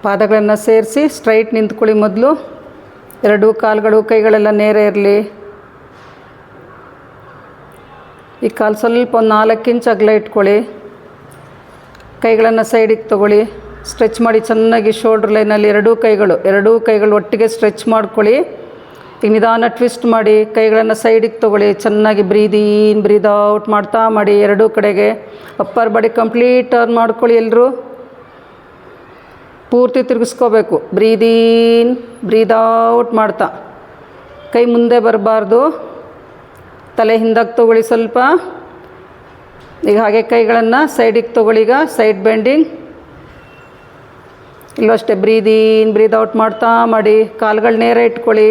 ಪಾದಗಳನ್ನು ಸೇರಿಸಿ ಸ್ಟ್ರೈಟ್ ನಿಂತ್ಕೊಳ್ಳಿ. ಮೊದಲು ಎರಡೂ ಕಾಲುಗಳು ಕೈಗಳೆಲ್ಲ ನೇರ ಇರಲಿ. ಈ ಕಾಲು ಸ್ವಲ್ಪ ಒಂದು 4 ಇಂಚ್ ಅಗಲ ಇಟ್ಕೊಳ್ಳಿ. ಕೈಗಳನ್ನು ಸೈಡಿಗೆ ತೊಗೊಳ್ಳಿ. ಸ್ಟ್ರೆಚ್ ಮಾಡಿ ಚೆನ್ನಾಗಿ ಶೋಲ್ಡ್ರ್ ಲೈನಲ್ಲಿ ಎರಡೂ ಕೈಗಳು ಒಟ್ಟಿಗೆ ಸ್ಟ್ರೆಚ್ ಮಾಡ್ಕೊಳ್ಳಿ. ಈಗ ನಿಧಾನ ಟ್ವಿಸ್ಟ್ ಮಾಡಿ ಕೈಗಳನ್ನು ಸೈಡಿಗೆ ತೊಗೊಳ್ಳಿ. ಚೆನ್ನಾಗಿ ಬ್ರೀದ್ ಇನ್ ಬ್ರೀದ್ ಔಟ್ ಮಾಡ್ತಾ ಮಾಡಿ ಎರಡೂ ಕಡೆಗೆ. ಅಪ್ಪರ್ ಬಾಡಿ ಕಂಪ್ಲೀಟ್ ಟರ್ನ್ ಮಾಡ್ಕೊಳ್ಳಿ. ಎಲ್ಲರೂ ಪೂರ್ತಿ ತಿರುಗಿಸ್ಕೋಬೇಕು. ಬ್ರೀದ್ ಇನ್ ಬ್ರೀದ್ ಔಟ್ ಮಾಡ್ತಾ. ಕೈ ಮುಂದೆ ಬರಬಾರ್ದು. ತಲೆ ಹಿಂದಕ್ಕೆ ತೊಗೊಳ್ಳಿ ಸ್ವಲ್ಪ. ಈಗ ಹಾಗೆ ಕೈಗಳನ್ನು ಸೈಡಿಗೆ ತೊಗೊಳ್ಳಿ. ಈಗ ಸೈಡ್ ಬೆಂಡಿಂಗ್. ಇಲ್ಲೂ ಅಷ್ಟೇ ಬ್ರೀದ್ ಇನ್ ಬ್ರೀದ್ ಔಟ್ ಮಾಡ್ತಾ ಮಾಡಿ. ಕಾಲುಗಳು ನೇರ ಇಟ್ಕೊಳ್ಳಿ.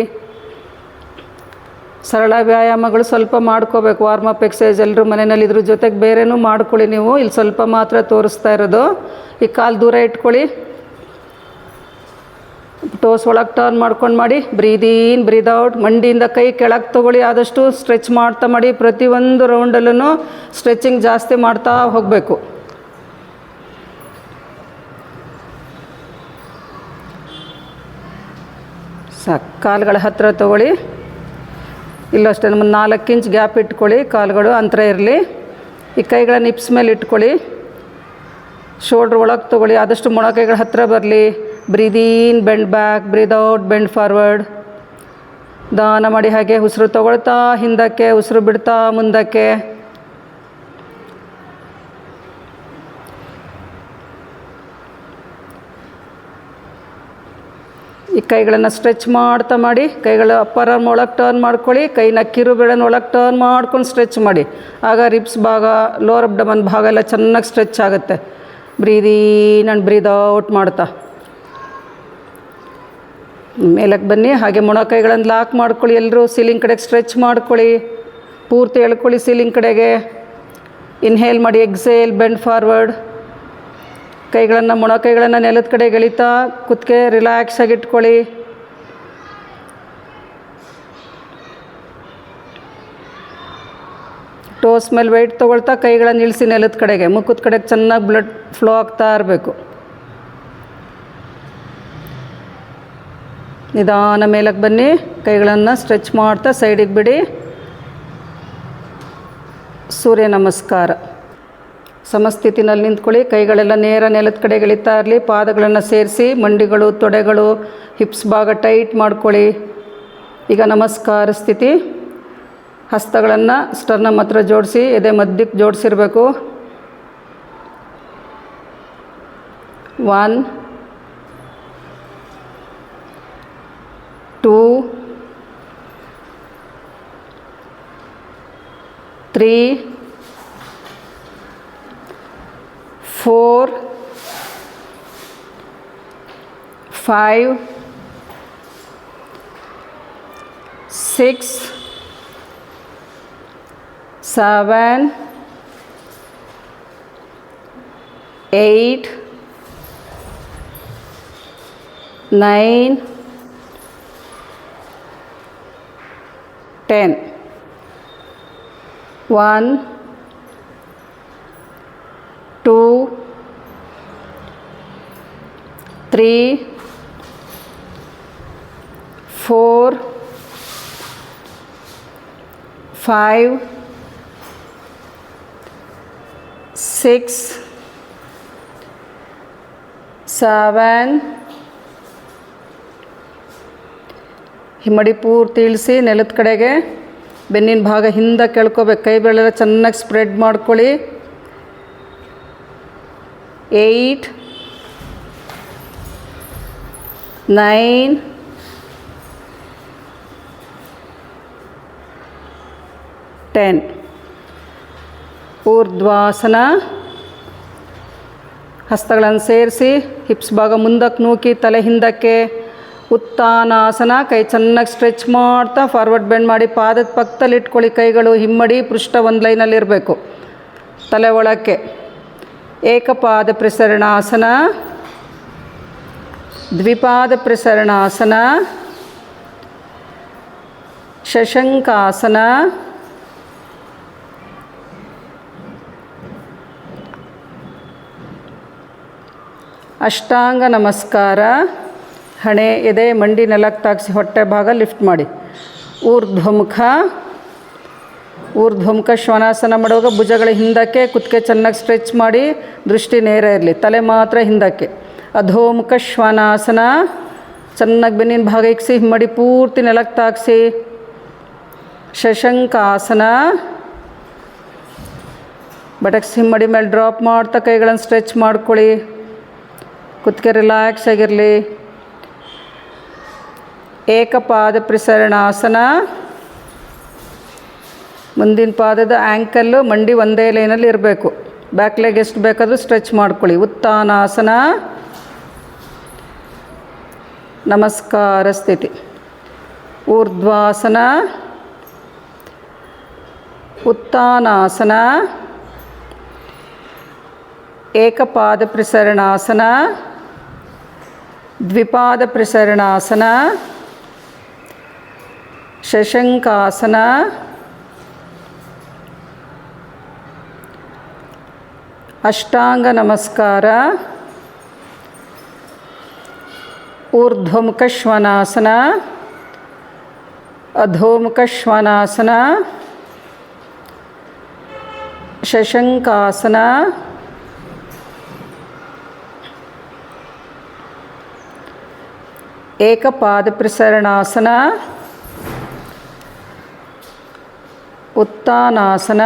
ಸರಳ ವ್ಯಾಯಾಮಗಳು ಸ್ವಲ್ಪ ಮಾಡ್ಕೋಬೇಕು. ವಾರ್ಮಪ್ ಎಕ್ಸಸೈಸ್ ಎಲ್ಲರೂ ಮನೆಯಲ್ಲಿ ಇದ್ರ ಜೊತೆಗೆ ಬೇರೆನೂ ಮಾಡ್ಕೊಳ್ಳಿ. ನೀವು ಇಲ್ಲಿ ಸ್ವಲ್ಪ ಮಾತ್ರ ತೋರಿಸ್ತಾ ಇರೋದು. ಈ ಕಾಲು ದೂರ ಇಟ್ಕೊಳ್ಳಿ. ಟೋಸ್ ಒಳಗೆ ಟರ್ನ್ ಮಾಡ್ಕೊಂಡು ಮಾಡಿ. ಬ್ರೀದ್ ಇನ್ ಬ್ರೀದ್ ಔಟ್. ಮಂಡಿಯಿಂದ ಕೈ ಕೆಳಗೆ ತೊಗೊಳ್ಳಿ. ಆದಷ್ಟು ಸ್ಟ್ರೆಚ್ ಮಾಡ್ತಾ ಮಾಡಿ. ಪ್ರತಿಯೊಂದು ರೌಂಡಲ್ಲೂ ಸ್ಟ್ರೆಚಿಂಗ್ ಜಾಸ್ತಿ ಮಾಡ್ತಾ ಹೋಗಬೇಕು. ಸಾಕು. ಕಾಲುಗಳ ಹತ್ತಿರ ತೊಗೊಳ್ಳಿ. ಇಲ್ಲೂ ಅಷ್ಟೇ ನಮ್ಮ 4 ಇಂಚ್ ಗ್ಯಾಪ್ ಇಟ್ಕೊಳ್ಳಿ. ಕಾಲುಗಳು ಅಂತರ ಇರಲಿ. ಈ ಕೈಗಳನ್ನು ಹಿಪ್ಸ್ ಮೇಲೆ ಇಟ್ಕೊಳ್ಳಿ. ಶೋಲ್ಡ್ರ್ ಒಳಗೆ ತೊಗೊಳ್ಳಿ. ಆದಷ್ಟು ಮೊಣಕೈಗಳ ಹತ್ತಿರ ಬರಲಿ. Breathe in bend back breathe out bend forward. ದಾನ ಮಾಡಿ ಹಾಗೆ ಉಸಿರು ತೊಗೊಳ್ತಾ ಹಿಂದಕ್ಕೆ, ಉಸಿರು ಬಿಡ್ತಾ ಮುಂದಕ್ಕೆ. ಈ ಕೈಗಳನ್ನು ಸ್ಟ್ರೆಚ್ ಮಾಡ್ತಾ ಮಾಡಿ. ಕೈಗಳ ಅಪ್ಪರ್ ಆರ್ಮ್ ಒಳಗೆ ಟರ್ನ್ ಮಾಡ್ಕೊಳ್ಳಿ. ಕೈನ ಕಿರುಬೆರಳನ್ನು ಒಳಗೆ ಟರ್ನ್ ಮಾಡ್ಕೊಂಡು ಸ್ಟ್ರೆಚ್ ಮಾಡಿ. ಆಗ ರಿಬ್ಸ್ ಭಾಗ, ಲೋವರ್ ಅಬ್ಡಮನ್ ಭಾಗ ಎಲ್ಲ ಚೆನ್ನಾಗಿ ಸ್ಟ್ರೆಚ್ ಆಗುತ್ತೆ. ಬ್ರೀದ್ ಇನ್ ಆ್ಯಂಡ್ ಬ್ರೀದ್ ಔಟ್ ಮಾಡ್ತಾ ಮೇಲಕ್ಕೆ ಬನ್ನಿ. ಹಾಗೆ ಮೊಣಕೈಗಳನ್ನು ಲಾಕ್ ಮಾಡ್ಕೊಳ್ಳಿ. ಎಲ್ಲರೂ ಸೀಲಿಂಗ್ ಕಡೆಗೆ ಸ್ಟ್ರೆಚ್ ಮಾಡ್ಕೊಳ್ಳಿ. ಪೂರ್ತಿ ಎಳ್ಕೊಳ್ಳಿ ಸೀಲಿಂಗ್ ಕಡೆಗೆ. ಇನ್ಹೇಲ್ ಮಾಡಿ. Exhale bend forward. ಕೈಗಳನ್ನು ಮೊಣಕೈಗಳನ್ನು ನೆಲದ ಕಡೆಗೆ ಎಳಿತಾ ಕುತ್ತಿಗೆ ರಿಲ್ಯಾಕ್ಸ್ ಆಗಿ ಇಟ್ಕೊಳ್ಳಿ. ಟೋಸ್ ಮೇಲೆ ವೆಯ್ಟ್ ತೊಗೊಳ್ತಾ ಕೈಗಳನ್ನು ಇಳಿಸಿ ನೆಲದ ಕಡೆಗೆ. ಮುಖದ ಕಡೆಗೆ ಚೆನ್ನಾಗಿ ಬ್ಲಡ್ ಫ್ಲೋ ಆಗ್ತಾ ಇರಬೇಕು. ನಿಧಾನ ಮೇಲಕ್ಕೆ ಬನ್ನಿ. ಕೈಗಳನ್ನು ಸ್ಟ್ರೆಚ್ ಮಾಡ್ತಾ ಸೈಡಿಗೆ ಬಿಡಿ. ಸೂರ್ಯ ನಮಸ್ಕಾರ. ಸಮಸ್ಥಿತಿನಲ್ಲಿ ನಿಂತ್ಕೊಳ್ಳಿ. ಕೈಗಳೆಲ್ಲ ನೇರ ನೆಲದ ಕಡೆಗೆ ಎಳಿತಾ ಇರಲಿ. ಪಾದಗಳನ್ನು ಸೇರಿಸಿ ಮಂಡಿಗಳು, ತೊಡೆಗಳು, ಹಿಪ್ಸ್ ಭಾಗ ಟೈಟ್ ಮಾಡ್ಕೊಳ್ಳಿ. ಈಗ ನಮಸ್ಕಾರ ಸ್ಥಿತಿ. ಹಸ್ತಗಳನ್ನು ಸ್ಟರ್ನಮ್ ಹತ್ರ ಜೋಡಿಸಿ ಎದೆ ಮಧ್ಯಕ್ಕೆ ಜೋಡಿಸಿರಬೇಕು. 1 2 3 4 5 6 7 8 9 10. 1 2 3 4 5 6 7. ಹಿಮ್ಮಡಿ ಪೂರ್ತಿ ಇಳಿಸಿ ನೆಲದ ಕಡೆಗೆ. ಬೆನ್ನಿನ ಭಾಗ ಹಿಂದೆ ಕೆಳ್ಕೋಬೇಕು. ಕೈ ಬೆರಳೆಲ್ಲ ಚೆನ್ನಾಗಿ ಸ್ಪ್ರೆಡ್ ಮಾಡ್ಕೊಳ್ಳಿ. 8 9 10. ಊರ್ಧ್ವಾಸನ. ಹಸ್ತಗಳನ್ನು ಸೇರಿಸಿ ಹಿಪ್ಸ್ ಭಾಗ ಮುಂದಕ್ಕೆ ನೂಕಿ ತಲೆ ಹಿಂದಕ್ಕೆ. ಉತ್ತಾನಾಸನ. ಕೈ ಚೆನ್ನಾಗಿ ಸ್ಟ್ರೆಚ್ ಮಾಡ್ತಾ ಫಾರ್ವರ್ಡ್ ಬೆಂಡ್ ಮಾಡಿ ಪಾದದ ಪಕ್ಕದಲ್ಲಿ ಇಟ್ಕೊಳ್ಳಿ. ಕೈಗಳು ಹಿಮ್ಮಡಿ ಪೃಷ್ಠ ಒಂದು ಲೈನಲ್ಲಿರಬೇಕು. ತಲೆ ಒಳಕ್ಕೆ. ಏಕಪಾದ ಪ್ರಸರಣಾಸನ, ದ್ವಿಪಾದ ಪ್ರಸರಣಾಸನ, ಶಶಂಕಾಸನ, ಅಷ್ಟಾಂಗ ನಮಸ್ಕಾರ. ಹಣೆ ಎದೆ ಮಂಡಿ ನೆಲಕ್ಕೆ ತಾಗಿಸಿ ಹೊಟ್ಟೆ ಭಾಗ ಲಿಫ್ಟ್ ಮಾಡಿ. ಊರ್ಧ್ವಮುಖ ಶ್ವಾನಾಸನ ಮಾಡುವಾಗ ಭುಜಗಳ ಹಿಂದಕ್ಕೆ, ಕುತ್ತಿಗೆ ಚೆನ್ನಾಗಿ ಸ್ಟ್ರೆಚ್ ಮಾಡಿ, ದೃಷ್ಟಿ ನೇರ ಇರಲಿ, ತಲೆ ಮಾತ್ರ ಹಿಂದಕ್ಕೆ. ಅಧೋಮುಖ ಶ್ವಾನಾಸನ. ಚೆನ್ನಾಗಿ ಬೆನ್ನಿನ ಭಾಗ ಇಕ್ಸಿ, ಹಿಮ್ಮಡಿ ಪೂರ್ತಿ ನೆಲಕ್ಕೆ ತಾಗಿಸಿ. ಶಶಂಕಾಸನ. ಬಟಕ್ಸ್ ಹಿಮ್ಮಡಿ ಮೇಲೆ ಡ್ರಾಪ್ ಮಾಡ್ತಾ ಕೈಗಳನ್ನು ಸ್ಟ್ರೆಚ್ ಮಾಡ್ಕೊಳ್ಳಿ. ಕುತ್ತಿಗೆ ರಿಲ್ಯಾಕ್ಸ್ ಆಗಿರಲಿ. ಏಕಪಾದ ಪ್ರಸರಣಾಸನ. ಮುಂದಿನ ಪಾದದ ಆ್ಯಂಕಲ್ಲು ಮಂಡಿ ಒಂದೇ ಲೈನಲ್ಲಿ ಇರಬೇಕು. ಬ್ಯಾಕ್ ಲೆಗ್ ಎಷ್ಟು ಬೇಕಾದರೂ ಸ್ಟ್ರೆಚ್ ಮಾಡ್ಕೊಳ್ಳಿ. ಉತ್ತಾನಾಸನ. ನಮಸ್ಕಾರ ಸ್ಥಿತಿ. ಊರ್ಧ್ವಾಸನ. ಉತ್ತಾನಾಸನ. ಏಕಪಾದ ಪ್ರಸರಣಾಸನ. ದ್ವಿಪಾದ ಪ್ರಸರಣಾಸನ. ಶಶಂಕಾಸನ. ಅಷ್ಟಾಂಗ ನಮಸ್ಕಾರ. ಊರ್ಧ್ವಮುಖ ಶ್ವಾನಾಸನ. ಅಧೋಮುಖ ಶ್ವಾನಾಸನ. ಶಶಂಕಾಸನ. ಏಕಪಾದ ಪ್ರಸರಣಾಸನ. ಉತ್ತಾನಾಸನ.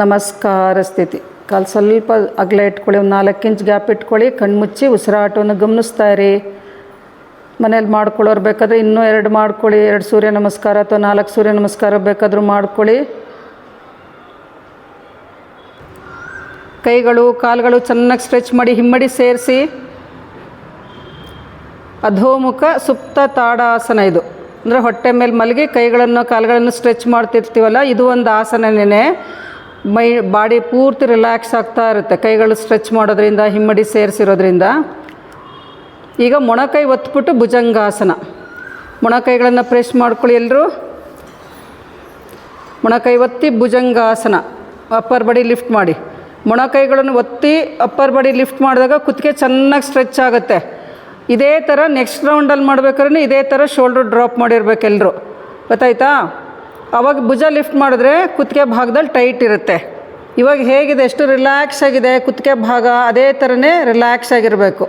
ನಮಸ್ಕಾರ ಸ್ಥಿತಿ. ಕಾಲು ಸ್ವಲ್ಪ ಅಗಲ ಇಟ್ಕೊಳ್ಳಿ, ಒಂದು 4 ಇಂಚ್ ಗ್ಯಾಪ್ ಇಟ್ಕೊಳ್ಳಿ. ಕಣ್ಮುಚ್ಚಿ ಉಸಿರಾಟವನ್ನು ಗಮನಿಸ್ತಾ ಇರಿ. ಮನೇಲಿ ಮಾಡ್ಕೊಳ್ಳೋರು ಬೇಕಾದರೆ ಇನ್ನೂ 2 ಮಾಡ್ಕೊಳ್ಳಿ. 2 ಸೂರ್ಯ ನಮಸ್ಕಾರ ಅಥವಾ 4 ಸೂರ್ಯ ನಮಸ್ಕಾರ ಬೇಕಾದರೂ ಮಾಡ್ಕೊಳ್ಳಿ. ಕೈಗಳು ಕಾಲುಗಳು ಚೆನ್ನಾಗಿ ಸ್ಟ್ರೆಚ್ ಮಾಡಿ, ಹಿಮ್ಮಡಿ ಸೇರಿಸಿ. ಅಧೋಮುಖ ಸುಪ್ತ ತಾಡಾಸನ. ಇದು ಅಂದರೆ ಹೊಟ್ಟೆ ಮೇಲೆ ಮಲಗಿ ಕೈಗಳನ್ನು ಕಾಲುಗಳನ್ನು ಸ್ಟ್ರೆಚ್ ಮಾಡ್ತಿರ್ತೀವಲ್ಲ, ಇದು ಒಂದು ಆಸನನೇ. ಬಾಡಿ ಪೂರ್ತಿ ರಿಲ್ಯಾಕ್ಸ್ ಆಗ್ತಾ ಇರುತ್ತೆ ಕೈಗಳು ಸ್ಟ್ರೆಚ್ ಮಾಡೋದ್ರಿಂದ, ಹಿಮ್ಮಡಿ ಸೇರಿಸಿರೋದ್ರಿಂದ. ಈಗ ಮೊಣಕೈ ಒತ್ಬಿಟ್ಟು ಭುಜಂಗಾಸನ. ಮೊಣಕೈಗಳನ್ನು ಪ್ರೆಸ್ ಮಾಡ್ಕೊಳ್ಳಿ ಎಲ್ಲರೂ. ಮೊಣಕೈ ಒತ್ತಿ ಭುಜಂಗಾಸನ. ಅಪ್ಪರ್ ಬಾಡಿ ಲಿಫ್ಟ್ ಮಾಡಿ. ಮೊಣಕೈಗಳನ್ನು ಒತ್ತಿ ಅಪ್ಪರ್ ಬಾಡಿ ಲಿಫ್ಟ್ ಮಾಡಿದಾಗ ಕುತ್ತಿಗೆ ಚೆನ್ನಾಗಿ ಸ್ಟ್ರೆಚ್ ಆಗುತ್ತೆ. ಇದೇ ಥರ ನೆಕ್ಸ್ಟ್ ರೌಂಡಲ್ಲಿ ಮಾಡ್ಬೇಕಾದ್ರೆ ಇದೇ ಥರ ಶೋಲ್ಡ್ರ್ ಡ್ರಾಪ್ ಮಾಡಿರ್ಬೇಕು ಎಲ್ಲರೂ. ಗೊತ್ತಾಯ್ತಾ? ಆವಾಗ ಭುಜ ಲಿಫ್ಟ್ ಮಾಡಿದ್ರೆ ಕುತ್ತಿಗೆ ಭಾಗದಲ್ಲಿ ಟೈಟ್ ಇರುತ್ತೆ. ಇವಾಗ ಹೇಗಿದೆ, ಎಷ್ಟು ರಿಲ್ಯಾಕ್ಸ್ ಆಗಿದೆ ಕುತ್ತಿಗೆ ಭಾಗ, ಅದೇ ಥರನೇ ರಿಲ್ಯಾಕ್ಸ್ ಆಗಿರಬೇಕು.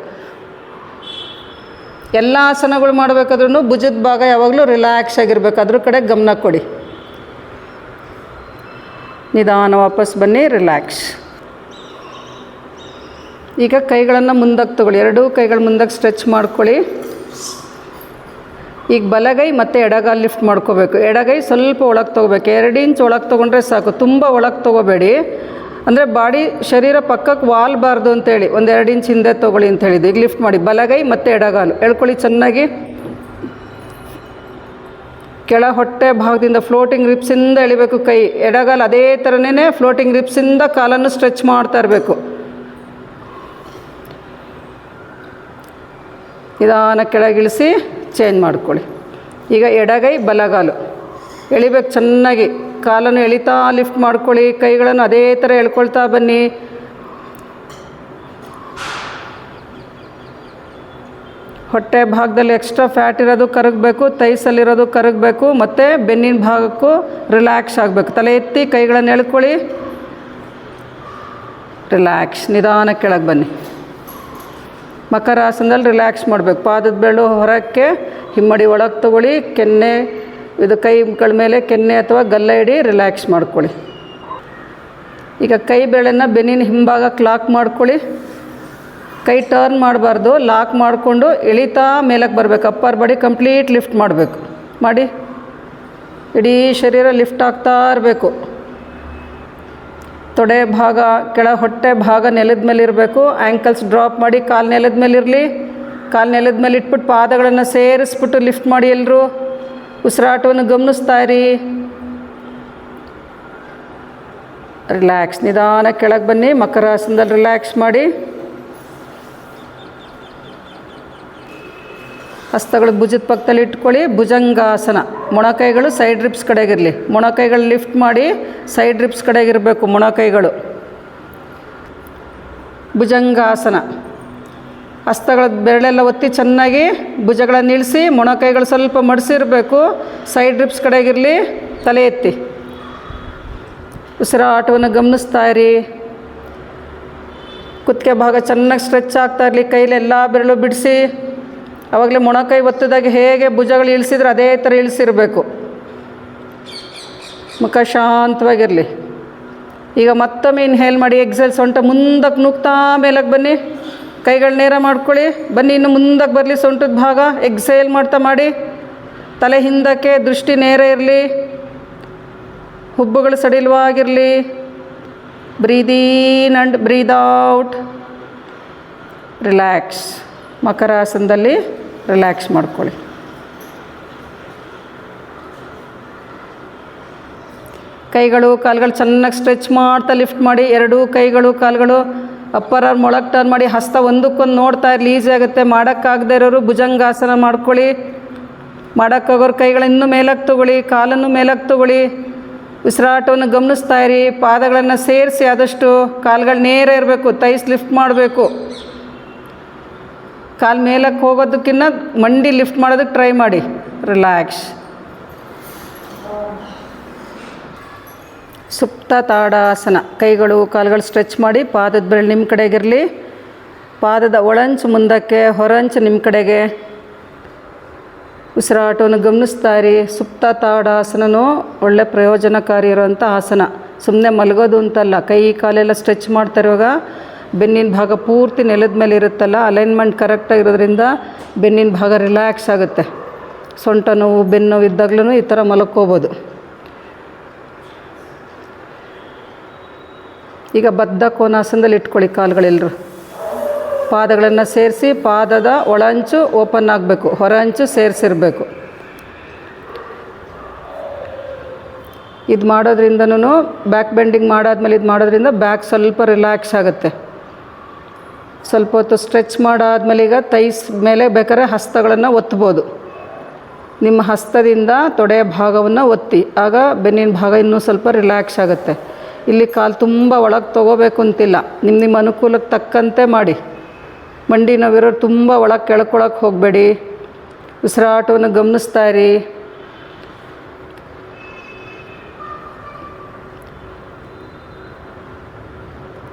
ಎಲ್ಲ ಆಸನಗಳು ಮಾಡಬೇಕಾದ್ರೂ ಭುಜದ ಭಾಗ ಯಾವಾಗಲೂ ರಿಲ್ಯಾಕ್ಸ್ ಆಗಿರಬೇಕು. ಅದ್ರ ಕಡೆ ಗಮನ ಕೊಡಿ. ನಿಧಾನ ವಾಪಸ್ ಬನ್ನಿ, ರಿಲ್ಯಾಕ್ಸ್. ಈಗ ಕೈಗಳನ್ನು ಮುಂದಕ್ಕೆ ತೊಗೊಳ್ಳಿ. 2 ಕೈಗಳು ಮುಂದಕ್ಕೆ ಸ್ಟ್ರೆಚ್ ಮಾಡ್ಕೊಳ್ಳಿ. ಈಗ ಬಲಗೈ ಮತ್ತು ಎಡಗಾಲು ಲಿಫ್ಟ್ ಮಾಡ್ಕೋಬೇಕು. ಎಡಗೈ ಸ್ವಲ್ಪ ಒಳಗೆ ತೊಗೋಬೇಕು. 2 ಇಂಚ್ ಒಳಗೆ ತೊಗೊಂಡ್ರೆ ಸಾಕು, ತುಂಬ ಒಳಗೆ ತೊಗೋಬೇಡಿ. ಅಂದರೆ ಬಾಡಿ ಶರೀರ ಪಕ್ಕಕ್ಕೆ ವಾಲ್ಬಾರ್ದು ಅಂತೇಳಿ ಒಂದು 2 ಇಂಚ್ ಹಿಂದೆ ತೊಗೊಳ್ಳಿ ಅಂತ ಹೇಳಿದ್ದು. ಈಗ ಲಿಫ್ಟ್ ಮಾಡಿ. ಬಲಗೈ ಮತ್ತು ಎಡಗಾಲು ಎಳ್ಕೊಳ್ಳಿ ಚೆನ್ನಾಗಿ. ಕೆಳ ಹೊಟ್ಟೆ ಭಾಗದಿಂದ ಫ್ಲೋಟಿಂಗ್ ರಿಪ್ಸಿಂದ ಎಳಿಬೇಕು ಕೈ. ಎಡಗಾಲು ಅದೇ ಥರನೇ ಫ್ಲೋಟಿಂಗ್ ರಿಪ್ಸಿಂದ ಕಾಲನ್ನು ಸ್ಟ್ರೆಚ್ ಮಾಡ್ತಾ ಇರಬೇಕು. ನಿಧಾನ ಕೆಳಗಿಳಿಸಿ ಚೇಂಜ್ ಮಾಡ್ಕೊಳ್ಳಿ. ಈಗ ಎಡಗೈ ಬಲಗಾಲು ಎಳಿಬೇಕು ಚೆನ್ನಾಗಿ. ಕಾಲನ್ನು ಎಳಿತಾ ಲಿಫ್ಟ್ ಮಾಡ್ಕೊಳ್ಳಿ. ಕೈಗಳನ್ನು ಅದೇ ಥರ ಎಳ್ಕೊಳ್ತಾ ಬನ್ನಿ. ಹೊಟ್ಟೆ ಭಾಗದಲ್ಲಿ ಎಕ್ಸ್ಟ್ರಾ ಫ್ಯಾಟ್ ಇರೋದು ಕರಗಬೇಕು, ತೈಸಲ್ಲಿರೋದು ಕರಗಬೇಕು, ಮತ್ತು ಬೆನ್ನಿನ ಭಾಗಕ್ಕೂ ರಿಲ್ಯಾಕ್ಸ್ ಆಗಬೇಕು. ತಲೆ ಎತ್ತಿ ಕೈಗಳನ್ನು ಎಳ್ಕೊಳ್ಳಿ. ರಿಲ್ಯಾಕ್ಸ್. ನಿಧಾನ ಕೆಳಗೆ ಬನ್ನಿ. ಮಕರಾಸನದಲ್ಲಿ ರಿಲ್ಯಾಕ್ಸ್ ಮಾಡಬೇಕು. ಪಾದದ ಬೆರಳು ಹೊರಕ್ಕೆ, ಹಿಮ್ಮಡಿ ಒಳಗೆ ತೊಗೊಳ್ಳಿ. ಕೆನ್ನೆ ಇದು ಕೈಗಳ ಮೇಲೆ ಕೆನ್ನೆ ಅಥವಾ ಗಲ್ಲ ಇಡಿ, ರಿಲ್ಯಾಕ್ಸ್ ಮಾಡ್ಕೊಳ್ಳಿ. ಈಗ ಕೈ ಬೆರಳನ್ನು ಬೆನ್ನಿನ ಹಿಂಭಾಗಕ್ಕೆ ಲಾಕ್ ಮಾಡ್ಕೊಳ್ಳಿ. ಕೈ ಟರ್ನ್ ಮಾಡಬಾರ್ದು, ಲಾಕ್ ಮಾಡಿಕೊಂಡು ಎಳಿತಾ ಮೇಲಕ್ಕೆ ಬರಬೇಕು. ಅಪ್ಪರ್ ಬಾಡಿ ಕಂಪ್ಲೀಟ್ ಲಿಫ್ಟ್ ಮಾಡಬೇಕು. ಮಾಡಿ. ಇಡೀ ಶರೀರ ಲಿಫ್ಟ್ ಆಗ್ತಾ ಇರಬೇಕು. ತೊಡೆ ಭಾಗ, ಕೆಳ ಹೊಟ್ಟೆ ಭಾಗ ನೆಲದ ಮೇಲೆ ಇರಬೇಕು. ಆ್ಯಂಕಲ್ಸ್ ಡ್ರಾಪ್ ಮಾಡಿ, ಕಾಲು ನೆಲದ ಮೇಲೆ ಇರಲಿ. ಕಾಲು ನೆಲದ ಮೇಲೆ ಇಟ್ಬಿಟ್ಟು ಪಾದಗಳನ್ನು ಸೇರಿಸ್ಬಿಟ್ಟು ಲಿಫ್ಟ್ ಮಾಡಿ. ಎಲ್ಲರೂ ಉಸಿರಾಟವನ್ನು ಗಮನಿಸ್ತಾ ಇರಿ. ರಿಲ್ಯಾಕ್ಸ್. ನಿಧಾನ ಕೆಳಗೆ ಬನ್ನಿ. ಮಕರಾಸನದಲ್ಲಿ ರಿಲ್ಯಾಕ್ಸ್ ಮಾಡಿ. ಹಸ್ತಗಳು ಭುಜದ ಪಕ್ಕದಲ್ಲಿ ಇಟ್ಕೊಳ್ಳಿ. ಭುಜಂಗಾಸನ. ಮೊಣಕೈಗಳು ಸೈಡ್ ರಿಪ್ಸ್ ಕಡೆಗಿರಲಿ. ಮೊಣಕೈಗಳು ಲಿಫ್ಟ್ ಮಾಡಿ ಸೈಡ್ ರಿಪ್ಸ್ ಕಡೆಗಿರಬೇಕು ಮೊಣಕೈಗಳು. ಭುಜಂಗಾಸನ. ಹಸ್ತಗಳ ಬೆರಳೆಲ್ಲ ಒತ್ತಿ ಚೆನ್ನಾಗಿ ಭುಜಗಳನ್ನು ಇಳಿಸಿ, ಮೊಣಕೈಗಳು ಸ್ವಲ್ಪ ಮಡಿಸಿರಬೇಕು. Side ribs ಕಡೆಗಿರಲಿ. ತಲೆ ಎತ್ತಿ ಉಸಿರಾಟವನ್ನು ಗಮನಿಸ್ತಾ ಇರಿ. ಕುತ್ತಿಗೆ ಭಾಗ ಚೆನ್ನಾಗಿ ಸ್ಟ್ರೆಚ್ ಆಗ್ತಾ ಇರಲಿ. ಕೈಲಿ ಎಲ್ಲ ಬೆರಳು ಬಿಡಿಸಿ. ಆವಾಗಲೇ ಮೊಣಕೈ ಒತ್ತಿದಾಗ ಹೇಗೆ ಭುಜಗಳು ಇಳಿಸಿದ್ರೆ ಅದೇ ಥರ ಇಳಿಸಿರಬೇಕು. ಮುಖ ಶಾಂತವಾಗಿರಲಿ. ಈಗ ಮತ್ತೊಮ್ಮೆ ಇನ್ಹೇಲ್ ಮಾಡಿ. ಎಕ್ಸೆಲ್. ಸೊಂಟ ಮುಂದಕ್ಕೆ ನುಗ್ತಾ ಮೇಲಕ್ಕೆ ಬನ್ನಿ. ಕೈಗಳು ನೇರ ಮಾಡ್ಕೊಳ್ಳಿ. ಬನ್ನಿ, ಇನ್ನು ಮುಂದಕ್ಕೆ ಬರಲಿ ಸೊಂಟದ ಭಾಗ. ಎಕ್ಸೇಲ್ ಮಾಡ್ತಾ ಮಾಡಿ. ತಲೆ ಹಿಂದಕ್ಕೆ, ದೃಷ್ಟಿ ನೇರ ಇರಲಿ. ಹುಬ್ಬುಗಳು ಸಡಿಲವಾಗಿರಲಿ. Breathe in and breathe out. Relax. ಮಕರಾಸನದಲ್ಲಿ ರಿಲ್ಯಾಕ್ಸ್ ಮಾಡ್ಕೊಳ್ಳಿ. ಕೈಗಳು ಕಾಲುಗಳು ಚೆನ್ನಾಗಿ ಸ್ಟ್ರೆಚ್ ಮಾಡ್ತಾ ಲಿಫ್ಟ್ ಮಾಡಿ. ಎರಡೂ ಕೈಗಳು ಕಾಲುಗಳು ಅಪ್ಪರ್ ಆರ್ಮ್ ಒಳಗೆ ಟರ್ನ್ ಮಾಡಿ. ಹಸ್ತ ಒಂದಕ್ಕೊಂದು ನೋಡ್ತಾ ಇರಲಿ. ಈಸಿ ಆಗುತ್ತೆ. ಮಾಡೋಕ್ಕಾಗದೇ ಇರೋರು ಭುಜಂಗಾಸನ ಮಾಡ್ಕೊಳ್ಳಿ. ಮಾಡೋಕ್ಕಾಗೋರು ಕೈಗಳು ಇನ್ನೂ ಮೇಲಕ್ಕೆ ತೊಗೊಳ್ಳಿ, ಕಾಲನ್ನು ಮೇಲಕ್ಕೆ ತೊಗೊಳ್ಳಿ. ಉಸಿರಾಟವನ್ನು ಗಮನಿಸ್ತಾ ಇರಿ. ಪಾದಗಳನ್ನು ಸೇರಿಸಿ ಆದಷ್ಟು. ಕಾಲುಗಳು ನೇರ ಇರಬೇಕು. ತೈಸ್ ಲಿಫ್ಟ್ ಮಾಡಬೇಕು. ಕಾಲು ಮೇಲಕ್ಕೆ ಹೋಗೋದಕ್ಕಿಂತ ಮಂಡಿ ಲಿಫ್ಟ್ ಮಾಡೋದಕ್ಕೆ ಟ್ರೈ ಮಾಡಿ. ರಿಲ್ಯಾಕ್ಸ್. ಸುಪ್ತ ತಾಡಾಸನ. ಕೈಗಳು ಕಾಲುಗಳು ಸ್ಟ್ರೆಚ್ ಮಾಡಿ. ಪಾದದ ಬೆರಳು ನಿಮ್ಮ ಕಡೆಗಿರಲಿ. ಪಾದದ ಒಳಂಚು ಮುಂದಕ್ಕೆ, ಹೊರಂಚು ನಿಮ್ಮ ಕಡೆಗೆ. ಉಸಿರಾಟವನ್ನು ಗಮನಿಸ್ತಾ ಇರಿ. ಸುಪ್ತ ತಾಡಾಸನೂ ಒಳ್ಳೆ ಪ್ರಯೋಜನಕಾರಿ ಇರುವಂಥ ಆಸನ. ಸುಮ್ಮನೆ ಮಲಗೋದು ಅಂತಲ್ಲ. ಕೈ ಕಾಲೆಲ್ಲ ಸ್ಟ್ರೆಚ್ ಮಾಡ್ತಾ ಇರುವಾಗ ಬೆನ್ನಿನ ಭಾಗ ಪೂರ್ತಿ ನೆಲದ ಮೇಲೆ ಇರುತ್ತಲ್ಲ, ಅಲೈನ್ಮೆಂಟ್ ಕರೆಕ್ಟಾಗಿರೋದ್ರಿಂದ ಬೆನ್ನಿನ ಭಾಗ ರಿಲ್ಯಾಕ್ಸ್ ಆಗುತ್ತೆ. ಸೊಂಟ ನೋವು, ಬೆನ್ನು ನೋವು ಇದ್ದಾಗಲೂ ಈ ಥರ ಮಲ್ಕೋಬೋದು. ಈಗ ಬದ್ಧ ಕೋನಾಸನದಲ್ಲಿ ಇಟ್ಕೊಳ್ಳಿ ಕಾಲುಗಳೆಲ್ಲರೂ. ಪಾದಗಳನ್ನು ಸೇರಿಸಿ. ಪಾದದ ಒಳಂಚು ಓಪನ್ ಆಗಬೇಕು, ಹೊರ ಅಂಚು ಸೇರಿಸಿರಬೇಕು. ಇದು ಮಾಡೋದ್ರಿಂದನೂ ಬ್ಯಾಕ್ ಬೆಂಡಿಂಗ್ ಮಾಡಾದ್ಮೇಲೆ ಇದು ಮಾಡೋದ್ರಿಂದ ಬ್ಯಾಕ್ ಸ್ವಲ್ಪ ರಿಲ್ಯಾಕ್ಸ್ ಆಗುತ್ತೆ. ಸ್ವಲ್ಪ ಹೊತ್ತು ಸ್ಟ್ರೆಚ್ ಮಾಡಾದ್ಮೇಲೆ ಈಗ ತೈಸ್ ಮೇಲೆ ಬೇಕಾದ್ರೆ ಹಸ್ತಗಳನ್ನು ಒತ್ಬೋದು. ನಿಮ್ಮ ಹಸ್ತದಿಂದ ತೊಡೆಯ ಭಾಗವನ್ನು ಒತ್ತಿ. ಆಗ ಬೆನ್ನಿನ ಭಾಗ ಇನ್ನೂ ಸ್ವಲ್ಪ ರಿಲ್ಯಾಕ್ಸ್ ಆಗುತ್ತೆ. ಇಲ್ಲಿ ಕಾಲು ತುಂಬ ಒಳಗೆ ತೊಗೋಬೇಕು ಅಂತಿಲ್ಲ. ನಿಮ್ಮ ಅನುಕೂಲಕ್ಕೆ ತಕ್ಕಂತೆ ಮಾಡಿ. ಮಂಡಿ ನೋವಿರೋರು ತುಂಬ ಒಳಗೆ ಕೆಳ್ಕೊಳಕ್ಕೆ ಹೋಗಬೇಡಿ. ಉಸಿರಾಟವನ್ನು ಗಮನಿಸ್ತಾ ಇರಿ.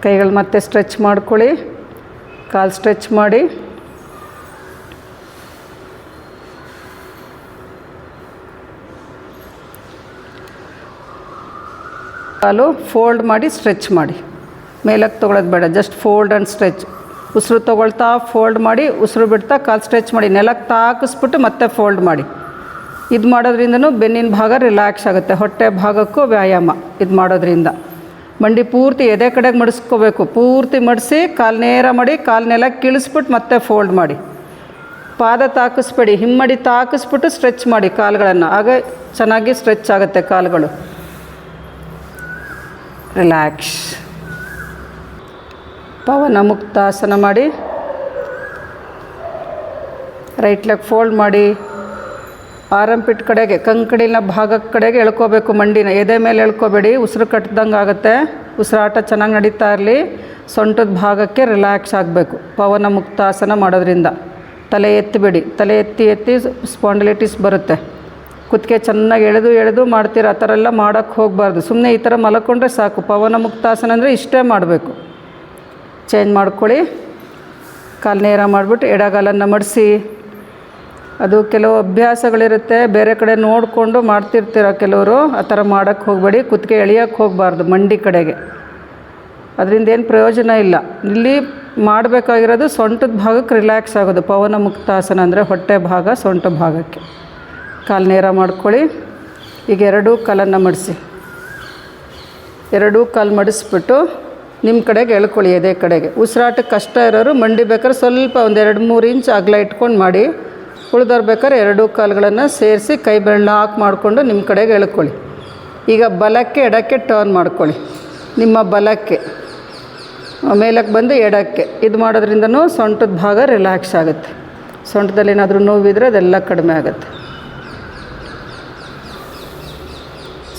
ಕೈಗಳು ಮತ್ತೆ ಸ್ಟ್ರೆಚ್ ಮಾಡ್ಕೊಳ್ಳಿ. ಕಾಲು ಸ್ಟ್ರೆಚ್ ಮಾಡಿ. ಕಾಲು ಫೋಲ್ಡ್ ಮಾಡಿ ಸ್ಟ್ರೆಚ್ ಮಾಡಿ. ಮೇಲಕ್ಕೆ ತೊಗೊಳೋದು ಬೇಡ. Just fold and stretch. ಉಸಿರು ತೊಗೊಳ್ತಾ ಫೋಲ್ಡ್ ಮಾಡಿ, ಉಸಿರು ಬಿಡ್ತಾ ಕಾಲು ಸ್ಟ್ರೆಚ್ ಮಾಡಿ. ನೆಲಕ್ಕೆ ತಾಕಿಸ್ಬಿಟ್ಟು ಮತ್ತೆ ಫೋಲ್ಡ್ ಮಾಡಿ. ಇದು ಮಾಡೋದ್ರಿಂದನೂ ಬೆನ್ನಿನ ಭಾಗ ರಿಲ್ಯಾಕ್ಸ್ ಆಗುತ್ತೆ. ಹೊಟ್ಟೆ ಭಾಗಕ್ಕೂ ವ್ಯಾಯಾಮ ಇದು ಮಾಡೋದ್ರಿಂದ. ಮಂಡಿ ಪೂರ್ತಿ ಎದೆ ಕಡೆಗೆ ಮಡಿಸ್ಕೋಬೇಕು. ಪೂರ್ತಿ ಮಡಿಸಿ ಕಾಲು ನೇರ ಮಾಡಿ, ಕಾಲು ನೆಲಕ್ಕೆ ಇಳಿಸ್ಬಿಟ್ಟು ಮತ್ತೆ ಫೋಲ್ಡ್ ಮಾಡಿ. ಪಾದ ತಾಕಿಸ್ಬೇಡಿ. ಹಿಮ್ಮಡಿ ತಾಕಿಸ್ಬಿಟ್ಟು ಸ್ಟ್ರೆಚ್ ಮಾಡಿ ಕಾಲುಗಳನ್ನು. ಆಗ ಚೆನ್ನಾಗಿ ಸ್ಟ್ರೆಚ್ ಆಗುತ್ತೆ ಕಾಲುಗಳು. ರಿಲ್ಯಾಕ್ಸ್. ಪವನ ಮುಕ್ತಾಸನ ಮಾಡಿ. ರೈಟ್ ಲೆಗ್ ಫೋಲ್ಡ್ ಮಾಡಿ. ಆರಂಪಿಟ್ ಕಡೆಗೆ, ಕಂಕಡಿನ ಭಾಗದ ಕಡೆಗೆ ಎಳ್ಕೋಬೇಕು ಮಂಡಿನ. ಎದೆ ಮೇಲೆ ಎಳ್ಕೋಬೇಡಿ. ಉಸಿರು ಕಟ್ಟಿದಂಗೆ ಆಗುತ್ತೆ. ಉಸಿರಾಟ ಚೆನ್ನಾಗಿ ನಡೀತಾ ಇರಲಿ. ಸೊಂಟದ ಭಾಗಕ್ಕೆ ರಿಲ್ಯಾಕ್ಸ್ ಆಗಬೇಕು ಪವನ ಮುಕ್ತಾಸನ ಮಾಡೋದ್ರಿಂದ. ತಲೆ ಎತ್ತಿಬೇಡಿ. ತಲೆ ಎತ್ತಿ ಎತ್ತಿ ಸ್ಪಾಂಡಿಲೈಟಿಸ್ ಬರುತ್ತೆ. ಕುತ್ತಿಗೆ ಚೆನ್ನಾಗಿ ಎಳೆದು ಮಾಡ್ತೀರ. ಆ ಥರ ಎಲ್ಲ ಮಾಡೋಕ್ಕೆ ಹೋಗಬಾರ್ದು. ಸುಮ್ಮನೆ ಈ ಥರ ಮಲ್ಕೊಂಡ್ರೆ ಸಾಕು. ಪವನ ಮುಕ್ತಾಸನ ಅಂದರೆ ಇಷ್ಟೇ ಮಾಡಬೇಕು. ಚೇಂಜ್ ಮಾಡ್ಕೊಳ್ಳಿ. ಕಾಲು ನೇರ ಮಾಡಿಬಿಟ್ಟು ಎಡಗಾಲನ್ನು ಮಡಿಸಿ. ಅದು ಕೆಲವು ಅಭ್ಯಾಸಗಳಿರುತ್ತೆ. ಬೇರೆ ಕಡೆ ನೋಡಿಕೊಂಡು ಮಾಡ್ತಿರ್ತೀರ ಕೆಲವರು. ಆ ಥರ ಮಾಡೋಕ್ಕೆ ಹೋಗಬೇಡಿ. ಕುತ್ತಿಗೆ ಎಳಿಯೋಕ್ಕೆ ಹೋಗಬಾರ್ದು ಮಂಡಿ ಕಡೆಗೆ. ಅದರಿಂದ ಏನು ಪ್ರಯೋಜನ ಇಲ್ಲ. ಇಲ್ಲಿ ಮಾಡಬೇಕಾಗಿರೋದು ಸೊಂಟದ ಭಾಗಕ್ಕೆ ರಿಲ್ಯಾಕ್ಸ್ ಆಗೋದು. ಪವನ ಮುಕ್ತಾಸನ ಅಂದರೆ ಹೊಟ್ಟೆ ಭಾಗ, ಸೊಂಟ ಭಾಗಕ್ಕೆ. ಕಾಲು ನೇರ ಮಾಡ್ಕೊಳ್ಳಿ. ಈಗ ಎರಡೂ ಕಾಲನ್ನು ಮಡಿಸಿ. ಎರಡೂ ಕಾಲು ಮಡಿಸ್ಬಿಟ್ಟು ನಿಮ್ಮ ಕಡೆಗೆ ಎಳ್ಕೊಳ್ಳಿ, ಎದೆ ಕಡೆಗೆ. ಉಸಿರಾಟಕ್ಕೆ ಕಷ್ಟ ಇರೋರು ಮಂಡಿ ಬೇಕಾದ್ರೆ ಸ್ವಲ್ಪ ಒಂದು 2-3 ಇಂಚ್ ಅಗಲ ಇಟ್ಕೊಂಡು ಮಾಡಿ. ಉಳಿದವ್ರು ಬೇಕಾದ್ರೆ ಎರಡೂ ಕಾಲುಗಳನ್ನು ಸೇರಿಸಿ ಕೈ ಬೆರಳು ಲಾಕ್ ಮಾಡಿಕೊಂಡು ನಿಮ್ಮ ಕಡೆಗೆ ಎಳ್ಕೊಳ್ಳಿ. ಈಗ ಬಲಕ್ಕೆ ಎಡಕ್ಕೆ ಟರ್ನ್ ಮಾಡ್ಕೊಳ್ಳಿ. ನಿಮ್ಮ ಬಲಕ್ಕೆ ಮೇಲಕ್ಕೆ ಬಂದು ಎಡಕ್ಕೆ. ಇದು ಮಾಡೋದ್ರಿಂದನೂ ಸೊಂಟದ ಭಾಗ ರಿಲ್ಯಾಕ್ಸ್ ಆಗುತ್ತೆ. ಸೊಂಟದಲ್ಲಿ ಏನಾದರೂ ನೋವಿದ್ರೆ ಅದೆಲ್ಲ ಕಡಿಮೆ ಆಗುತ್ತೆ.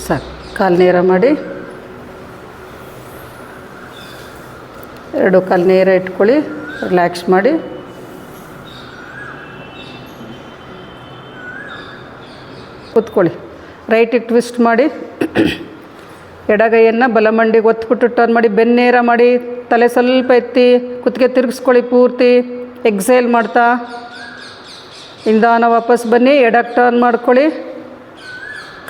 ಸಾಕು. ಕಾಲು ನೇರ ಮಾಡಿ. ಎರಡು ಕಾಲು ನೇರ ಇಟ್ಕೊಳ್ಳಿ, ರಿಲ್ಯಾಕ್ಸ್ ಮಾಡಿ. ಕೂತ್ಕೊಳ್ಳಿ. ರೈಟಿಗೆ ಟ್ವಿಸ್ಟ್ ಮಾಡಿ, ಎಡಗೈಯನ್ನು ಬಲಮಂಡಿಗೆ ಒತ್ಬಿಟ್ಟು ಟರ್ನ್ ಮಾಡಿ, ಬೆನ್ನೇರ ಮಾಡಿ, ತಲೆ ಸ್ವಲ್ಪ ಎತ್ತಿ ಕುತ್ತಿಗೆ ತಿರುಗಿಸ್ಕೊಳ್ಳಿ ಪೂರ್ತಿ. ಎಕ್ಸೇಲ್ ಮಾಡ್ತಾ ನಿಧಾನ ವಾಪಸ್ ಬನ್ನಿ. ಎಡಕ್ಕೆ ಟರ್ನ್ ಮಾಡ್ಕೊಳ್ಳಿ.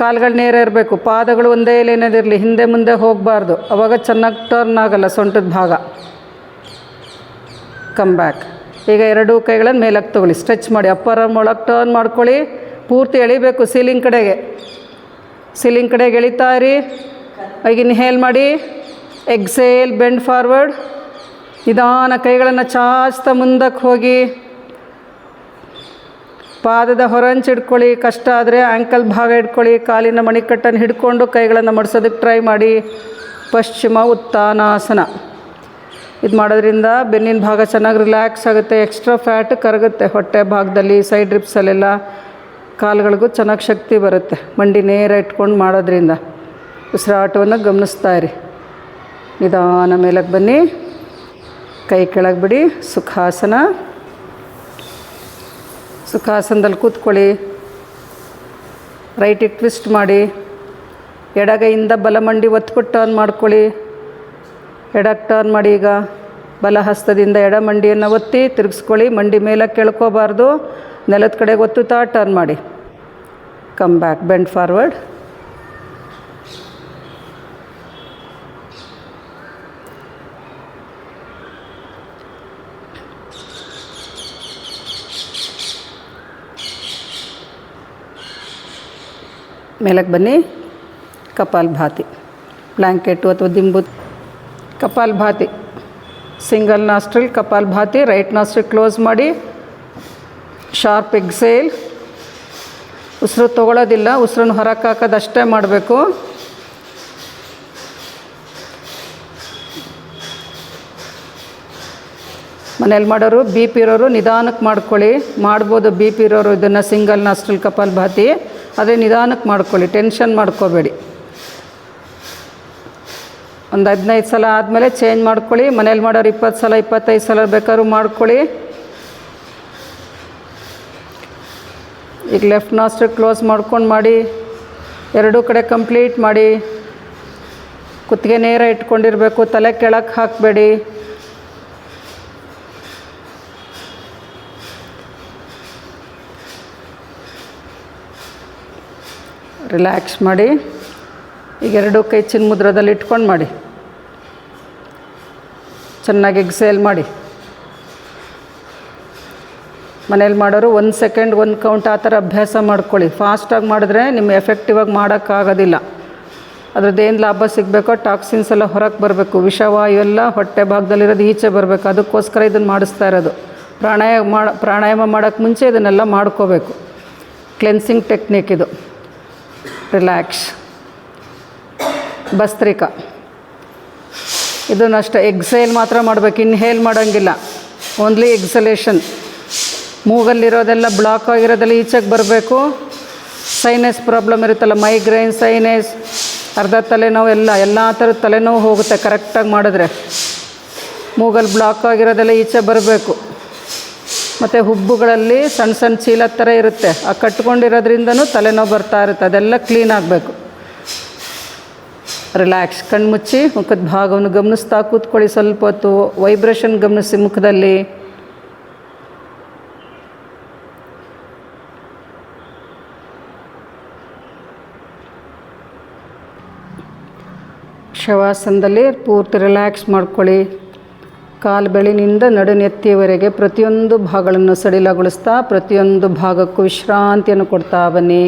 ಕಾಲುಗಳು ನೇರ ಇರಬೇಕು, ಪಾದಗಳು ಒಂದೇ ಲೇನಲ್ಲಿರಲಿ, ಹಿಂದೆ ಮುಂದೆ ಹೋಗಬಾರ್ದು, ಆವಾಗ ಚೆನ್ನಾಗಿ ಟರ್ನ್ ಆಗಲ್ಲ ಸೊಂಟದ ಭಾಗ. Come back. ಈಗ ಎರಡೂ ಕೈಗಳನ್ನು ಮೇಲಕ್ಕೆ ತೊಗೊಳ್ಳಿ, ಸ್ಟ್ರೆಚ್ ಮಾಡಿ. ಅಪ್ಪರ್ ಆರ್ಮ್ ಒಳಗೆ ಟರ್ನ್ ಮಾಡ್ಕೊಳ್ಳಿ, ಪೂರ್ತಿ ಎಳಿಬೇಕು ಸೀಲಿಂಗ್ ಕಡೆಗೆ. ಸೀಲಿಂಗ್ ಕಡೆಗೆ ಎಳಿತಾ ಇರಿ. ಈಗ ಇನ್ಹೇಲ್ ಮಾಡಿ, ಎಕ್ಸೇಲ್, ಬೆಂಡ್ ಫಾರ್ವರ್ಡ್. ನಿಧಾನ ಕೈಗಳನ್ನು ಚಾಚ್ತಾ ಮುಂದಕ್ಕೆ ಹೋಗಿ. ಪಾದದ ಹೊರಂಚು ಹಿಡ್ಕೊಳ್ಳಿ, ಕಷ್ಟ ಆದರೆ ಆ್ಯಂಕಲ್ ಭಾಗ ಹಿಡ್ಕೊಳ್ಳಿ. ಕಾಲಿನ ಮಣಿಕಟ್ಟನ್ನು ಹಿಡ್ಕೊಂಡು ಕೈಗಳನ್ನು ಮಡಿಸೋದಕ್ಕೆ ಟ್ರೈ ಮಾಡಿ. ಪಶ್ಚಿಮ ಉತ್ಥಾನಾಸನ. ಇದು ಮಾಡೋದ್ರಿಂದ ಬೆನ್ನಿನ ಭಾಗ ಚೆನ್ನಾಗಿ ರಿಲ್ಯಾಕ್ಸ್ ಆಗುತ್ತೆ, ಎಕ್ಸ್ಟ್ರಾ ಫ್ಯಾಟ್ ಕರಗುತ್ತೆ ಹೊಟ್ಟೆ ಭಾಗದಲ್ಲಿ, ಸೈಡ್ ರಿಪ್ಸಲ್ಲೆಲ್ಲ. ಕಾಲುಗಳಿಗೂ ಚೆನ್ನಾಗಿ ಶಕ್ತಿ ಬರುತ್ತೆ ಮಂಡಿ ನೇರ ಇಟ್ಕೊಂಡು ಮಾಡೋದ್ರಿಂದ. ಉಸಿರಾಟವನ್ನು ಗಮನಿಸ್ತಾ ಇರಿ. ನಿಧಾನ ಮೇಲಕ್ಕೆ ಬನ್ನಿ, ಕೈ ಕೆಳಗೆ ಬಿಡಿ. ಸುಖಾಸನ. ಸುಖಾಸನದಲ್ಲಿ ಕೂತ್ಕೊಳ್ಳಿ. ರೈಟಿಗೆ ಟ್ವಿಸ್ಟ್ ಮಾಡಿ, ಎಡಗೈಯಿಂದ ಬಲಮಂಡಿ ಒತ್ಬಿಟ್ಟು ಟರ್ನ್ ಮಾಡ್ಕೊಳ್ಳಿ. ಎಡಕ್ಕೆ ಟರ್ನ್ ಮಾಡಿ. ಈಗ ಬಲ ಹಸ್ತದಿಂದ ಎಡ ಮಂಡಿಯನ್ನು ಒತ್ತಿ ತಿರುಗಿಸ್ಕೊಳ್ಳಿ. ಮಂಡಿ ಮೇಲಕ್ಕೆ ಕೆಳ್ಕೋಬಾರ್ದು, ನೆಲದ ಕಡೆಗೆ ಒತ್ತುತ್ತಾ ಟರ್ನ್ ಮಾಡಿ. Come back, bend forward. ಮೇಲಕ್ಕೆ ಬನ್ನಿ. ಕಪಾಲಭಾತಿ, ಬ್ಲ್ಯಾಂಕೆಟು ಅಥವಾ ದಿಂಬು. Kapalbhati, single nostril kapalbhati. Right nostril close ಮಾಡಿ, ಶಾರ್ಪ್ ಎಕ್ಸೇಲ್. ಉಸಿರು ತೊಗೊಳ್ಳೋದಿಲ್ಲ, ಉಸಿರನ್ನು ಹೊರಕ್ಕೆ ಹಾಕೋದು ಅಷ್ಟೇ ಮಾಡಬೇಕು. ಮನೇಲಿ ಮಾಡೋರು ಬಿ ಪಿ ಇರೋರು ನಿಧಾನಕ್ಕೆ ಮಾಡ್ಕೊಳ್ಳಿ. ಮಾಡ್ಬೋದು ಬಿ ಪಿ ಇರೋರು ಇದನ್ನು ಸಿಂಗಲ್ ನಾಸ್ಟ್ರಿಲ್ ಕಪಾಲಭಾತಿ, ಆದರೆ ನಿಧಾನಕ್ಕೆ ಮಾಡ್ಕೊಳ್ಳಿ, ಟೆನ್ಷನ್ ಮಾಡ್ಕೋಬೇಡಿ. ಒಂದು 15 ಸಲ ಆದಮೇಲೆ ಚೇಂಜ್ ಮಾಡ್ಕೊಳ್ಳಿ. ಮನೇಲಿ ಮಾಡೋರು 20 ಸಲ 25 ಸಲ ಬೇಕಾದ್ರೂ ಮಾಡ್ಕೊಳ್ಳಿ. ಈಗ ಲೆಫ್ಟ್ ನಾಸ್ಟ್ರಿಲ್ ಕ್ಲೋಸ್ ಮಾಡ್ಕೊಂಡು ಮಾಡಿ. ಎರಡೂ ಕಡೆ ಕಂಪ್ಲೀಟ್ ಮಾಡಿ. ಕುತ್ತಿಗೆ ನೇರ ಇಟ್ಕೊಂಡಿರಬೇಕು, ತಲೆ ಕೆಳಕ್ಕೆ ಹಾಕಬೇಡಿ. ರಿಲ್ಯಾಕ್ಸ್ ಮಾಡಿ. ಈಗ ಎರಡೂ ಕೈ ಚಿನ್ಮುದ್ರದಲ್ಲಿ ಇಟ್ಕೊಂಡು ಮಾಡಿ. ಚೆನ್ನಾಗಿ ಎಕ್ಸೇಲ್ ಮಾಡಿ. ಮನೇಲಿ ಮಾಡೋರು 1 ಸೆಕೆಂಡ್ 1 ಕೌಂಟ್ ಆ ಥರ ಅಭ್ಯಾಸ ಮಾಡ್ಕೊಳ್ಳಿ. ಫಾಸ್ಟಾಗಿ ಮಾಡಿದ್ರೆ ನಿಮ್ಮ ಎಫೆಕ್ಟಿವ್ ಆಗಿ ಮಾಡೋಕ್ಕಾಗೋದಿಲ್ಲ. ಅದ್ರದ್ದೇನು ಲಾಭ ಸಿಗಬೇಕೋ, ಟಾಕ್ಸಿನ್ಸ್ ಎಲ್ಲ ಹೊರಗೆ ಬರಬೇಕು, ವಿಷವಾಯು ಎಲ್ಲ ಹೊಟ್ಟೆ ಭಾಗದಲ್ಲಿರೋದು ಈಚೆ ಬರಬೇಕು. ಅದಕ್ಕೋಸ್ಕರ ಇದನ್ನು ಮಾಡಿಸ್ತಾ ಇರೋದು. ಪ್ರಾಣಾಯಾಮ ಮಾಡೋಕ್ಕೆ ಮುಂಚೆ ಇದನ್ನೆಲ್ಲ ಮಾಡ್ಕೋಬೇಕು. ಕ್ಲೆನ್ಸಿಂಗ್ ಟೆಕ್ನಿಕ್ ಇದು. ರಿಲ್ಯಾಕ್ಸ್. ಭಸ್ತ್ರಿಕಾ, ಇದನ್ನು ಅಷ್ಟೇ ಎಕ್ಸೇಲ್ ಮಾತ್ರ ಮಾಡಬೇಕು, ಇನ್ಹೇಲ್ ಮಾಡೋಂಗಿಲ್ಲ. ಓನ್ಲಿ ಎಕ್ಸಲೇಷನ್. ಮೂಗಲ್ಲಿರೋದೆಲ್ಲ ಬ್ಲಾಕ್ ಆಗಿರೋದೆಲ್ಲ ಈಚೆಗೆ ಬರಬೇಕು. ಸೈನಸ್ ಪ್ರಾಬ್ಲಮ್ ಇರುತ್ತಲ್ಲ, ಮೈಗ್ರೈನ್, ಸೈನಸ್, ಅರ್ಧ ತಲೆನೋವು, ಎಲ್ಲ ಥರದ ತಲೆನೋವು ಹೋಗುತ್ತೆ ಕರೆಕ್ಟಾಗಿ ಮಾಡಿದ್ರೆ. ಮೂಗಲ್ಲಿ ಬ್ಲಾಕ್ ಆಗಿರೋದೆಲ್ಲ ಈಚೆ ಬರಬೇಕು. ಮತ್ತು ಹುಬ್ಬುಗಳಲ್ಲಿ ಸಣ್ಣ ಸಣ್ಣ ಚೀಲ ಥರ ಇರುತ್ತೆ, ಆ ಕಟ್ಕೊಂಡಿರೋದ್ರಿಂದನೂ ತಲೆನೋವು ಬರ್ತಾ ಇರುತ್ತೆ. ಅದೆಲ್ಲ ಕ್ಲೀನ್ ಆಗಬೇಕು. ರಿಲ್ಯಾಕ್ಸ್. ಕಣ್ಮುಚ್ಚಿ ಮುಖದ ಭಾಗವನ್ನು ಗಮನಿಸ್ತಾ ಕೂತ್ಕೊಳ್ಳಿ. ಸ್ವಲ್ಪ ಹೊತ್ತು ವೈಬ್ರೇಷನ್ ಗಮನಿಸಿ ಮುಖದಲ್ಲಿ. ಶವಾಸನದಲ್ಲಿ ಪೂರ್ತಿ ರಿಲ್ಯಾಕ್ಸ್ ಮಾಡ್ಕೊಳ್ಳಿ. ಕಾಲು ಬೆಳಿನಿಂದ ನಡುನೆತ್ತಿಯವರೆಗೆ ಪ್ರತಿಯೊಂದು ಭಾಗಗಳನ್ನು ಸಡಿಲಗೊಳಿಸ್ತಾ ಪ್ರತಿಯೊಂದು ಭಾಗಕ್ಕೂ ವಿಶ್ರಾಂತಿಯನ್ನು ಕೊಡ್ತಾ ಬನ್ನಿ.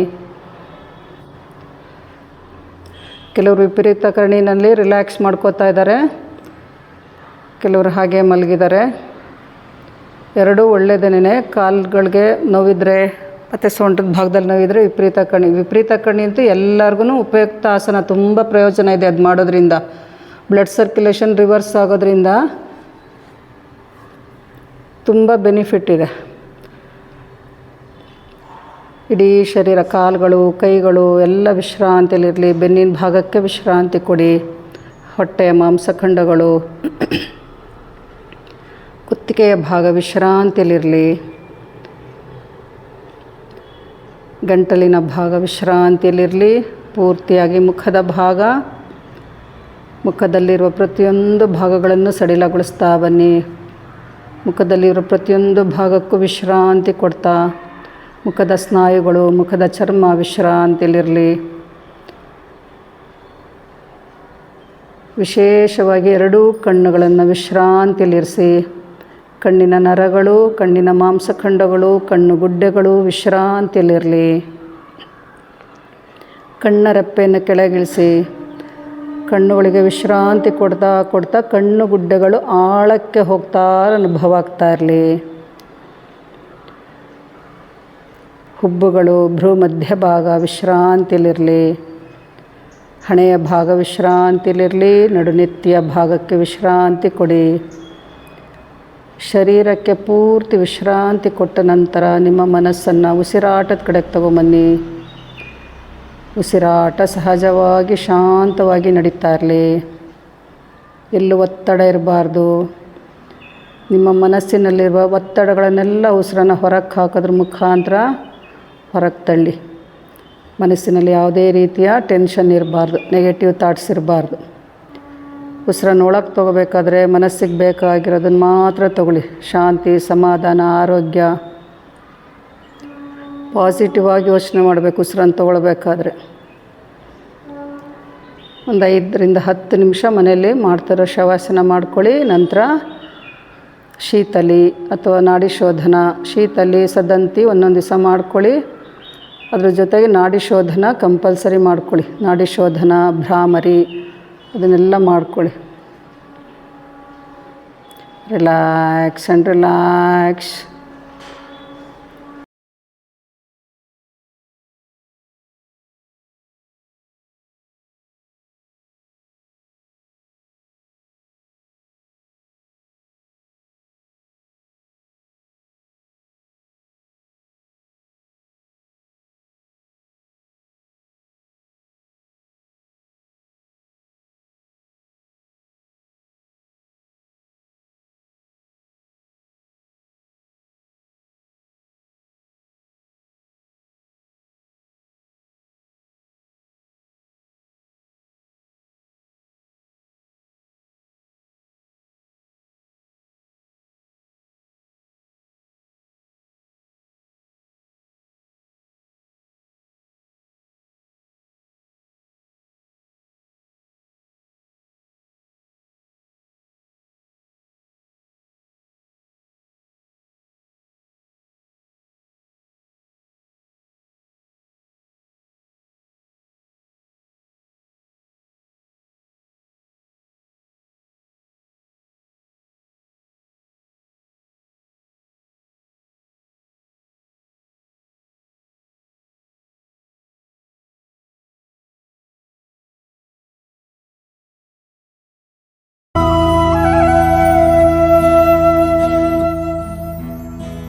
ಕೆಲವರು ವಿಪರೀತ ಕರ್ಣಿನಲ್ಲಿ ರಿಲ್ಯಾಕ್ಸ್ ಮಾಡ್ಕೋತಾ ಇದ್ದಾರೆ, ಕೆಲವರು ಹಾಗೆ ಮಲಗಿದ್ದಾರೆ. ಎರಡೂ ಒಳ್ಳೆಯದೇನೆ. ಕಾಲುಗಳಿಗೆ ನೋವಿದ್ರೆ ಮತ್ತು ಸೊಂಟದ ಭಾಗದಲ್ಲಿ ನೋವಿದ್ರೆ ವಿಪರೀತ ಕರ್ಣಿ ಅಂತೂ ಎಲ್ಲರಿಗೂ ಉಪಯುಕ್ತ ಆಸನ. ತುಂಬ ಪ್ರಯೋಜನ ಇದೆ ಅದು ಮಾಡೋದ್ರಿಂದ. ಬ್ಲಡ್ ಸರ್ಕ್ಯುಲೇಷನ್ ರಿವರ್ಸ್ ಆಗೋದ್ರಿಂದ ತುಂಬ ಬೆನಿಫಿಟ್ ಇದೆ. ಇಡೀ ಶರೀರ, ಕಾಲುಗಳು, ಕೈಗಳು ಎಲ್ಲ ವಿಶ್ರಾಂತಿಯಲ್ಲಿರಲಿ. ಬೆನ್ನಿನ ಭಾಗಕ್ಕೆ ವಿಶ್ರಾಂತಿ ಕೊಡಿ. ಹೊಟ್ಟೆ, ಮಾಂಸಖಂಡಗಳು ಕುತ್ತಿಗೆಯ ಭಾಗ ವಿಶ್ರಾಂತಿಯಲ್ಲಿರಲಿ. ಗಂಟಲಿನ ಭಾಗ ವಿಶ್ರಾಂತಿಯಲ್ಲಿರಲಿ. ಪೂರ್ತಿಯಾಗಿ ಮುಖದಲ್ಲಿರುವ ಪ್ರತಿಯೊಂದು ಭಾಗಗಳನ್ನು ಸಡಿಲಗೊಳಿಸ್ತಾ ಬನ್ನಿ. ಮುಖದಲ್ಲಿರುವ ಪ್ರತಿಯೊಂದು ಭಾಗಕ್ಕೂ ವಿಶ್ರಾಂತಿ ಕೊಡ್ತಾ, ಮುಖದ ಸ್ನಾಯುಗಳು, ಮುಖದ ಚರ್ಮ ವಿಶ್ರಾಂತಿಯಲ್ಲಿರಲಿ. ವಿಶೇಷವಾಗಿ ಎರಡೂ ಕಣ್ಣುಗಳನ್ನು ವಿಶ್ರಾಂತಿಯಲ್ಲಿರಿಸಿ. ಕಣ್ಣಿನ ನರಗಳು, ಕಣ್ಣಿನ ಮಾಂಸಖಂಡಗಳು, ಕಣ್ಣುಗುಡ್ಡೆಗಳು ವಿಶ್ರಾಂತಿಯಲ್ಲಿರಲಿ. ಕಣ್ಣರೆಪ್ಪೆಯನ್ನು ಕೆಳಗಿಳಿಸಿ. ಕಣ್ಣುಗಳಿಗೆ ವಿಶ್ರಾಂತಿ ಕೊಡ್ತಾ ಕಣ್ಣುಗುಡ್ಡೆಗಳು ಆಳಕ್ಕೆ ಹೋಗ್ತಾ ಅನುಭವ ಆಗ್ತಾ ಇರಲಿ. ಹುಬ್ಬುಗಳು, ಭ್ರೂ ಮಧ್ಯಭಾಗ ವಿಶ್ರಾಂತಿಯಲ್ಲಿರಲಿ. ಹಣೆಯ ಭಾಗ ವಿಶ್ರಾಂತಿಯಲ್ಲಿರಲಿ. ನಡುನೆತ್ತಿಯ ಭಾಗಕ್ಕೆ ವಿಶ್ರಾಂತಿ ಕೊಡಿ. ಶರೀರಕ್ಕೆ ಪೂರ್ತಿ ವಿಶ್ರಾಂತಿ ಕೊಟ್ಟ ನಂತರ ನಿಮ್ಮ ಮನಸ್ಸನ್ನು ಉಸಿರಾಟದ ಕಡೆಗೆ ತಗೊಂಬನ್ನಿ. ಉಸಿರಾಟ ಸಹಜವಾಗಿ ಶಾಂತವಾಗಿ ನಡೀತಾ ಇರಲಿ. ಎಲ್ಲೂ ಒತ್ತಡ ಇರಬಾರ್ದು. ನಿಮ್ಮ ಮನಸ್ಸಿನಲ್ಲಿರುವ ಒತ್ತಡಗಳನ್ನೆಲ್ಲ ಉಸಿರನ್ನು ಹೊರಗೆ ಹಾಕೋದ್ರ ಮುಖಾಂತರ ಹೊರಗೆ ತಳ್ಳಿ. ಮನಸ್ಸಿನಲ್ಲಿ ಯಾವುದೇ ರೀತಿಯ ಟೆನ್ಷನ್ ಇರಬಾರ್ದು, ನೆಗೆಟಿವ್ ಥಾಟ್ಸ್ ಇರಬಾರ್ದು. ಉಸಿರನ್ನು ಒಳಗೆ ತೊಗೋಬೇಕಾದ್ರೆ ಮನಸ್ಸಿಗೆ ಬೇಕಾಗಿರೋದನ್ನು ಮಾತ್ರ ತಗೊಳ್ಳಿ. ಶಾಂತಿ, ಸಮಾಧಾನ, ಆರೋಗ್ಯ, ಪಾಸಿಟಿವ್ ಆಗಿ ಯೋಚನೆ ಮಾಡಬೇಕು. ಉಸಿರನ್ನು ತೊಗೊಳ್ಬೇಕಾದ್ರೆ ಒಂದು 5 ರಿಂದ 10 ನಿಮಿಷ ಮನೆಯಲ್ಲಿ ಮಾಡ್ತಿರೋ ಶವಾಸನ ಮಾಡ್ಕೊಳ್ಳಿ. ನಂತರ ಶೀತಲಿ ಅಥವಾ ನಾಡಿ ಶೋಧನ, ಶೀತಲಿ, ಸದಂತಿ ಒಂದೊಂದು ದಿವಸ ಮಾಡ್ಕೊಳ್ಳಿ. ಅದ್ರ ಜೊತೆಗೆ ನಾಡಿ ಶೋಧನ ಕಂಪಲ್ಸರಿ ಮಾಡ್ಕೊಳ್ಳಿ. ನಾಡಿ ಶೋಧನ, ಭ್ರಾಮರಿ ಅದನ್ನೆಲ್ಲ ಮಾಡ್ಕೊಳ್ಳಿ. Relax and relax.